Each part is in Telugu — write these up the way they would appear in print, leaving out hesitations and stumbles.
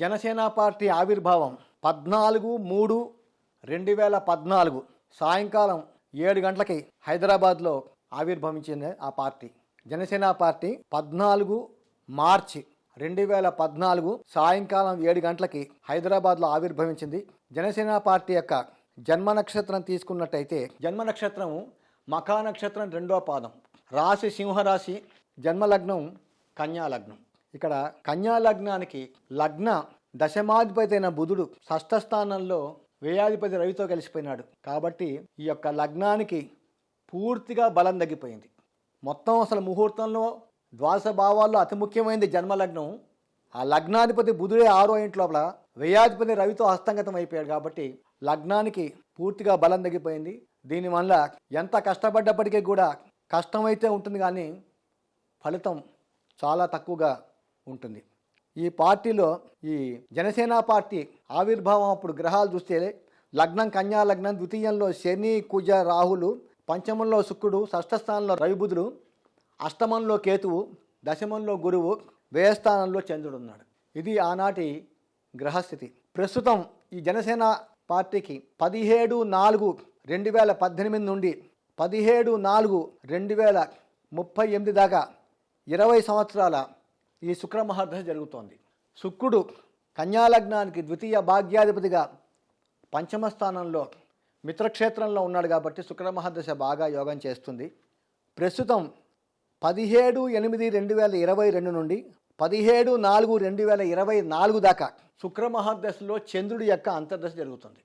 జనసేన పార్టీ ఆవిర్భావం 14/3/2014 సాయంకాలం 7 గంటలకి హైదరాబాద్లో ఆవిర్భవించింది ఆ పార్టీ. జనసేన పార్టీ 14 మార్చి 2014 సాయంకాలం 7 గంటలకి హైదరాబాద్లో ఆవిర్భవించింది. జనసేన పార్టీ యొక్క జన్మ నక్షత్రం తీసుకున్నట్టయితే జన్మ నక్షత్రం మఖా నక్షత్రం 2వ పాదం, రాశి సింహరాశి, జన్మలగ్నం కన్యా లగ్నం. ఇక్కడ కన్యా లగ్నానికి లగ్న దశమాధిపతి అయిన బుధుడు షష్ఠ స్థానంలో వ్యయాధిపతి రవితో కలిసిపోయినాడు. కాబట్టి ఈ యొక్క లగ్నానికి పూర్తిగా బలం తగ్గిపోయింది. మొత్తం అసలు ముహూర్తంలో ద్వాదశ భావాల్లో అతి ముఖ్యమైనది జన్మలగ్నం. ఆ లగ్నాధిపతి బుధుడే 6వ ఇంటి లోపల వ్యయాధిపతి రవితో హస్తంగతం అయిపోయాడు. కాబట్టి లగ్నానికి పూర్తిగా బలం తగ్గిపోయింది. దీనివల్ల ఎంత కష్టపడ్డప్పటికీ కూడా కష్టమైతే ఉంటుంది, కానీ ఫలితం చాలా తక్కువగా ఉంటుంది. ఈ పార్టీలో ఈ జనసేన పార్టీ ఆవిర్భావం అప్పుడు గ్రహాలు చూస్తే లగ్నం కన్యా లగ్నం, ద్వితీయంలో శని కుజ రాహులు, పంచమంలో శుక్రుడు, షష్ఠ స్థానంలో రవి బుధుడు, అష్టమంలో కేతువు, దశమంలో గురువు, వ్యయస్థానంలో చంద్రుడు ఉన్నాడు. ఇది ఆనాటి గ్రహస్థితి. ప్రస్తుతం ఈ జనసేన పార్టీకి 17/4/2018 నుండి 17/4/2038 దాకా 20 సంవత్సరాల ఈ శుక్ర మహాదశ జరుగుతోంది. శుక్రుడు కన్యాలగ్నానికి ద్వితీయ భాగ్యాధిపతిగా పంచమ స్థానంలో మిత్రక్షేత్రంలో ఉన్నాడు. కాబట్టి శుక్ర మహాదశ బాగా యోగం చేస్తుంది. ప్రస్తుతం 17/8/2022 నుండి 17/4/2024 దాకా శుక్ర మహాదశలో చంద్రుడి యొక్క అంతర్దశ జరుగుతుంది.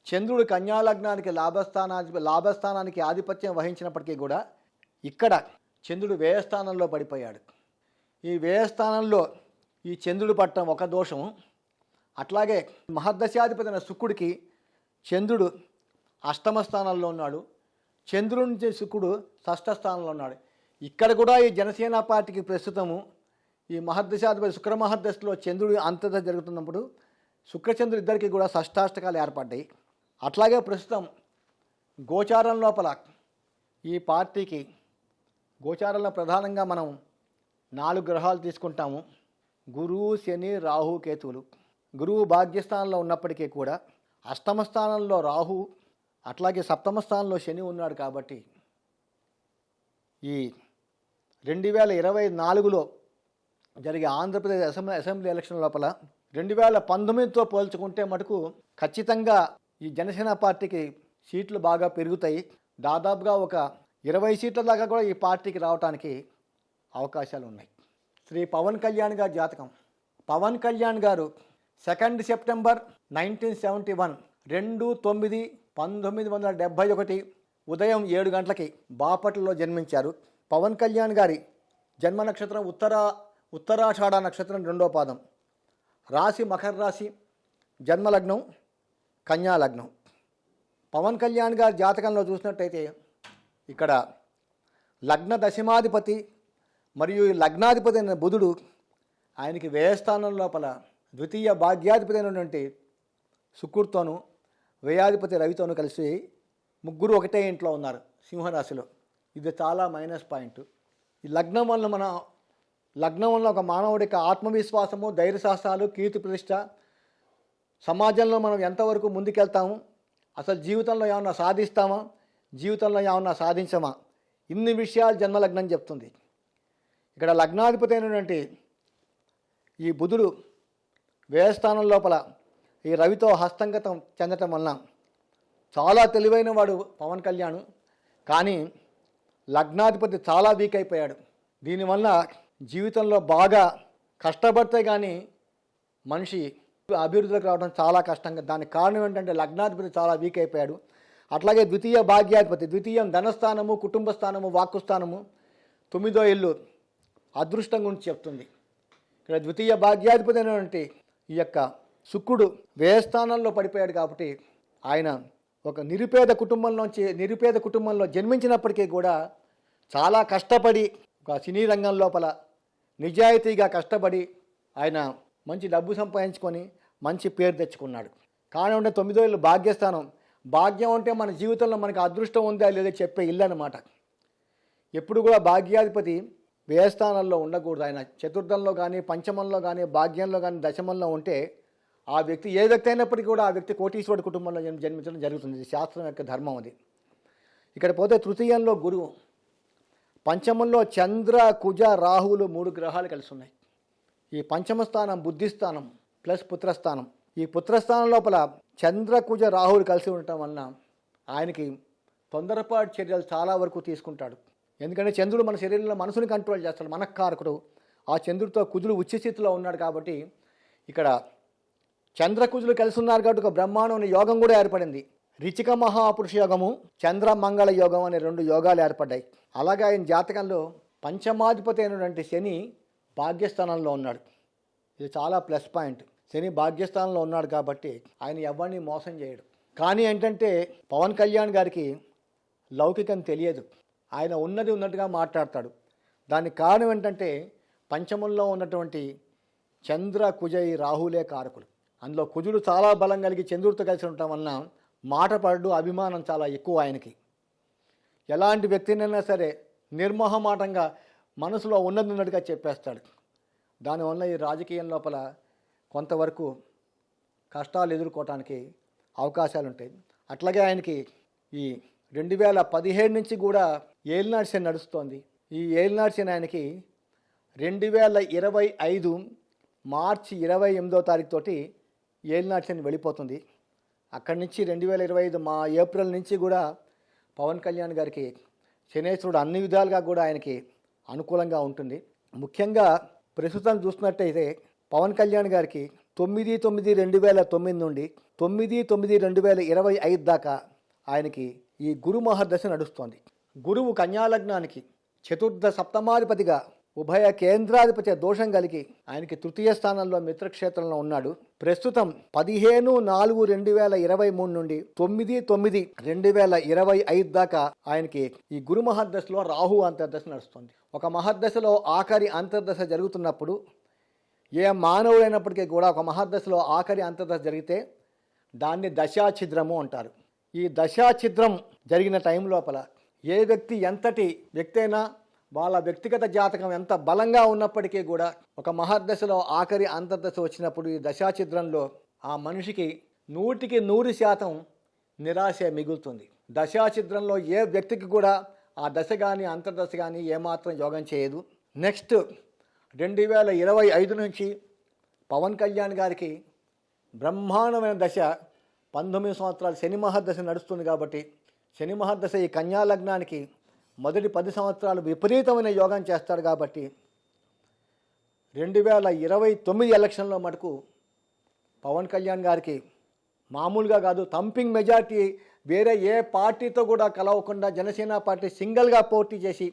చంద్రుడు కన్యాలగ్నానికి లాభస్థానానికి ఆధిపత్యం వహించినప్పటికీ కూడా ఇక్కడ చంద్రుడు వ్యయస్థానంలో పడిపోయాడు. ఈ వ్యయస్థానంలో ఈ చంద్రుడు పట్టడం ఒక దోషం. అట్లాగే మహర్దశాధిపతి అయిన శుక్రుడికి చంద్రుడు అష్టమ స్థానంలో ఉన్నాడు. చంద్రుడి నుంచి శుక్రుడు షష్ఠ స్థానంలో ఉన్నాడు. ఇక్కడ కూడా ఈ జనసేన పార్టీకి ప్రస్తుతము ఈ మహర్దశాధిపతి శుక్ర మహర్దశలో చంద్రుడు అంతర్దశ జరుగుతున్నప్పుడు శుక్రచంద్రుడు ఇద్దరికి కూడా షష్టాష్టకాలు ఏర్పడ్డాయి. అట్లాగే ప్రస్తుతం గోచారం లోపల ఈ పార్టీకి గోచారంలో ప్రధానంగా మనం 4 గ్రహాలు తీసుకుంటాము. గురువు, శని, రాహు, కేతువులు. గురువు భాగ్యస్థానంలో ఉన్నప్పటికీ కూడా అష్టమ స్థానంలో రాహు, అట్లాగే సప్తమ స్థానంలో శని ఉన్నాడు. కాబట్టి ఈ 2024లో జరిగే ఆంధ్రప్రదేశ్ అసెంబ్లీ ఎలక్షన్ లోపల 2019తో పోల్చుకుంటే మటుకు ఖచ్చితంగా ఈ జనసేన పార్టీకి సీట్లు బాగా పెరుగుతాయి. దాదాపుగా ఒక 20 సీట్ల దాకా కూడా ఈ పార్టీకి రావడానికి అవకాశాలు ఉన్నాయి. శ్రీ పవన్ కళ్యాణ్ గారి జాతకం. పవన్ కళ్యాణ్ గారు 2 సెప్టెంబర్ 1971 2/9/1971 ఉదయం 7 గంటలకి బాపట్లలో జన్మించారు. పవన్ కళ్యాణ్ గారి జన్మ నక్షత్రం ఉత్తరాషాఢ నక్షత్రం 2వ పాదం, రాశి మకర రాశి, జన్మలగ్నం కన్యా లగ్నం. పవన్ కళ్యాణ్ గారి జాతకంలో చూసినట్టయితే ఇక్కడ లగ్న దశమాధిపతి మరియు లగ్నాధిపతి అయిన బుధుడు ఆయనకి వ్యయస్థానం లోపల ద్వితీయ భాగ్యాధిపతి అయినటువంటి శుక్రుడితోనూ వ్యయాధిపతి రవితోనూ కలిసి ముగ్గురు ఒకటే ఇంట్లో ఉన్నారు సింహరాశిలో. ఇది చాలా మైనస్ పాయింట్. ఈ లగ్నం వల్ల ఒక మానవుడికి ఆత్మవిశ్వాసము, ధైర్య సాహసాలు, కీర్తి ప్రతిష్ట, సమాజంలో మనం ఎంతవరకు ముందుకెళ్తాము, అసలు జీవితంలో ఏమన్నా సాధిస్తామా, జీవితంలో ఏమన్నా సాధించమా, ఇన్ని విషయాలు జన్మలగ్నం చెప్తుంది. ఇక్కడ లగ్నాధిపతి అయినటువంటి ఈ బుధుడు వ్యయస్థానం లోపల ఈ రవితో హస్తంగతం చెందటం వలన చాలా తెలివైన వాడు పవన్ కళ్యాణ్. కానీ లగ్నాధిపతి చాలా వీక్ అయిపోయాడు. దీనివల్ల జీవితంలో బాగా కష్టపడితే కానీ మనిషి అభివృద్ధిలోకి రావడం చాలా కష్టంగా. దానికి కారణం ఏంటంటే లగ్నాధిపతి చాలా వీక్ అయిపోయాడు. అట్లాగే ద్వితీయ భాగ్యాధిపతి, ద్వితీయం ధనస్థానము, కుటుంబ స్థానము, వాక్కు స్థానము, 9వ ఇల్లు అదృష్టం గురించి చెప్తుంది. ఇక్కడ ద్వితీయ భాగ్యాధిపతి అయినటువంటి ఈ యొక్క శుక్రుడు వ్యయస్థానంలో పడిపోయాడు. కాబట్టి ఆయన ఒక నిరుపేద కుటుంబంలో జన్మించినప్పటికీ కూడా చాలా కష్టపడి ఒక సినీ రంగం లోపల నిజాయితీగా కష్టపడి ఆయన మంచి డబ్బు సంపాదించుకొని మంచి పేరు తెచ్చుకున్నాడు. కానీ ఉంటే 9వ ఇల్లు భాగ్యస్థానం. భాగ్యం అంటే మన జీవితంలో మనకు అదృష్టం ఉందా లేదా చెప్పే ఇల్లు అన్నమాట. ఎప్పుడు కూడా భాగ్యాధిపతి వ్యయస్థానాల్లో ఉండకూడదు. ఆయన చతుర్థంలో కానీ, పంచమంలో కానీ, భాగ్యంలో కానీ, దశమంలో ఉంటే ఆ వ్యక్తి ఏ వ్యక్తి అయినప్పటికీ కూడా ఆ వ్యక్తి కోటీశ్వరుడు కుటుంబంలో జన్మించడం జరుగుతుంది. ఇది శాస్త్రం యొక్క ధర్మం అది. ఇక్కడ పోతే తృతీయంలో గురువు, పంచమంలో చంద్ర, కుజ, రాహువులు 3 గ్రహాలు కలిసి ఉన్నాయి. ఈ పంచమ స్థానం బుద్ధిస్థానం ప్లస్ పుత్రస్థానం. ఈ పుత్రస్థానం లోపల చంద్ర, కుజ, రాహువులు కలిసి ఉండటం వలన ఆయనకి తొందరపాటు చర్యలు చాలా వరకు తీసుకుంటాడు. ఎందుకంటే చంద్రుడు మన శరీరంలో మనసుని కంట్రోల్ చేస్తాడు, మనఃకారకుడు. ఆ చంద్రుడితో కుజులు ఉచ్చస్థితిలో ఉన్నాడు కాబట్టి ఇక్కడ చంద్రకుజులు కలిసి ఉన్నారు కాబట్టి ఒక బ్రహ్మాండమైన యోగం కూడా ఏర్పడింది. రిచిక మహాపురుష యోగము, చంద్ర మంగళ యోగం అనే 2 యోగాలు ఏర్పడ్డాయి. అలాగే ఆయన జాతకంలో పంచమాధిపతి అయినటువంటి శని భాగ్యస్థానంలో ఉన్నాడు. ఇది చాలా ప్లస్ పాయింట్. శని భాగ్యస్థానంలో ఉన్నాడు కాబట్టి ఆయన ఎవరిని మోసం చేయడు. కానీ ఏంటంటే పవన్ కళ్యాణ్ గారికి లౌకికం తెలియదు. ఆయన ఉన్నది ఉన్నట్టుగా మాట్లాడతాడు. దానికి కారణం ఏంటంటే పంచమంలో ఉన్నటువంటి చంద్ర, కుజ, రాహులే కారకులు. అందులో కుజుడు చాలా బలం కలిగి చంద్రుడితో కలిసి ఉండటం వలన మాట పడు, అభిమానం చాలా ఎక్కువ ఆయనకి. ఎలాంటి వ్యక్తినైనా సరే నిర్మోహమాటంగా మనసులో ఉన్నది ఉన్నట్టుగా చెప్పేస్తాడు. దానివల్ల ఈ రాజకీయం లోపల కొంతవరకు కష్టాలు ఎదుర్కోవటానికి అవకాశాలు ఉంటాయి. అట్లాగే ఆయనకి ఈ 2017 నుంచి కూడా ఏలినాటి శని నడుస్తోంది. ఈ ఏలినాటి శని ఆయనకి 2025 మార్చి 28వ తారీఖు తోటి ఏలినాటి శని వెళ్ళిపోతుంది. అక్కడి నుంచి 2025 ఏప్రిల్ నుంచి కూడా పవన్ కళ్యాణ్ గారికి శనేశ్వరుడు అన్ని విధాలుగా కూడా ఆయనకి అనుకూలంగా ఉంటుంది. ముఖ్యంగా ప్రస్తుతం చూసినట్టయితే పవన్ కళ్యాణ్ గారికి 9/9/2009 నుండి 9/9/2025 దాకా ఆయనకి ఈ గురు మహర్దశ నడుస్తోంది. గురువు కన్యాలగ్నానికి చతుర్థ సప్తమాధిపతిగా ఉభయ కేంద్రాధిపత్య దోషం కలిగి ఆయనకి తృతీయ స్థానంలో మిత్రక్షేత్రంలో ఉన్నాడు. ప్రస్తుతం 15/4/2023 నుండి 9/9/2025 దాకా ఆయనకి ఈ గురు మహర్దశలో రాహు అంతర్దశ నడుస్తుంది. ఒక మహర్దశలో ఆఖరి అంతర్దశ జరుగుతున్నప్పుడు ఏ మానవుడైనప్పటికీ కూడా ఒక మహర్దశలో ఆఖరి అంతర్దశ జరిగితే దాన్ని దశాఛిద్రము అంటారు. ఈ దశాఛిద్రం జరిగిన టైం లోపల ఏ వ్యక్తి ఎంతటి వ్యక్తి అయినా వాళ్ళ వ్యక్తిగత జాతకం ఎంత బలంగా ఉన్నప్పటికీ కూడా ఒక మహర్దశలో ఆఖరి అంతర్దశ వచ్చినప్పుడు ఈ దశాఛిద్రంలో ఆ మనిషికి 100% నిరాశ మిగులుతుంది. దశాఛిద్రంలో ఏ వ్యక్తికి కూడా ఆ దశ కానీ అంతర్దశ కానీ ఏమాత్రం యోగం చేయదు. నెక్స్ట్ 2025 నుంచి పవన్ కళ్యాణ్ గారికి బ్రహ్మాండమైన దశ 19 సంవత్సరాలు శని మహర్దశ నడుస్తుంది. కాబట్టి శని మహర్దశ ఈ కన్యా లగ్నానికి మొదటి 10 సంవత్సరాలు విపరీతమైన యోగం చేస్తాడు. కాబట్టి 2029 ఎలక్షన్లో మటుకు పవన్ కళ్యాణ్ గారికి మామూలుగా కాదు, థంపింగ్ మెజార్టీ, వేరే ఏ పార్టీతో కూడా కలవకుండా జనసేన పార్టీ సింగిల్గా పోటీ చేసి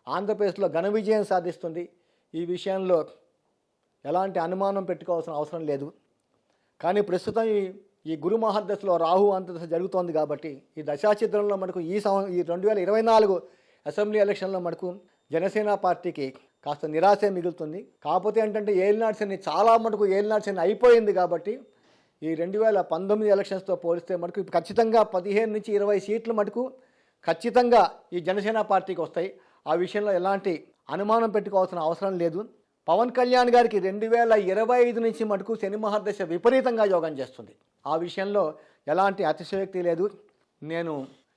ఆంధ్రప్రదేశ్లో ఘన విజయం సాధిస్తుంది. ఈ విషయంలో ఎలాంటి అనుమానం పెట్టుకోవాల్సిన అవసరం లేదు. కానీ ప్రస్తుతం ఈ గురు మహర్దశలో రాహు అంతర్దశ జరుగుతోంది కాబట్టి ఈ దశాఛిద్రంలో మనకు ఈ 2024 అసెంబ్లీ ఎలక్షన్లో మనకు జనసేన పార్టీకి కాస్త నిరాశ మిగులుతుంది. కాకపోతే ఏంటంటే ఏలినాటి శని చాలా మటుకు ఏలినాటి శని అయిపోయింది. కాబట్టి ఈ 2019 ఎలక్షన్స్తో పోలిస్తే మటుకు ఖచ్చితంగా 15 నుంచి 20 సీట్లు మటుకు ఖచ్చితంగా ఈ జనసేన పార్టీకి వస్తాయి. ఆ విషయంలో ఎలాంటి అనుమానం పెట్టుకోవాల్సిన అవసరం లేదు. పవన్ కళ్యాణ్ గారికి 2025 నుంచి మటుకు శని మహర్దశ విపరీతంగా యోగం చేస్తుంది. ఆ విషయంలో ఎలాంటి అతిశయోక్తి లేదు. నేను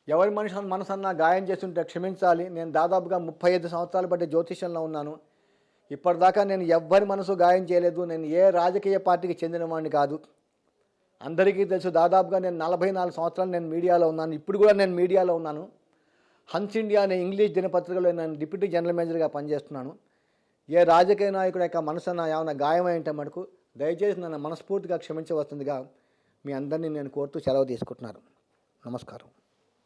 ఎవరి మనసన్నా గాయం చేస్తుంటే క్షమించాలి. నేను దాదాపుగా 35 సంవత్సరాలు బట్టి జ్యోతిష్యంలో ఉన్నాను. ఇప్పటిదాకా నేను ఎవ్వరి మనసు గాయం చేయలేదు. నేను ఏ రాజకీయ పార్టీకి చెందిన వాడిని కాదు. అందరికీ తెలుసు, దాదాపుగా నేను 44 సంవత్సరాలు నేను మీడియాలో ఉన్నాను. ఇప్పుడు కూడా నేను మీడియాలో ఉన్నాను. హన్స్ ఇండియా అనే ఇంగ్లీష్ దినపత్రికలో నేను డిప్యూటీ జనరల్ మేనేజర్గా పనిచేస్తున్నాను. ఏ రాజకీయ నాయకుడు యొక్క మనసన్న ఏమైనా గాయమైంటే మటుకు దయచేసి నన్ను మనస్ఫూర్తిగా క్షమించవలసిందిగా మీ అందరినీ నేను కోరుతూ సెలవు తీసుకుంటున్నాను. నమస్కారం.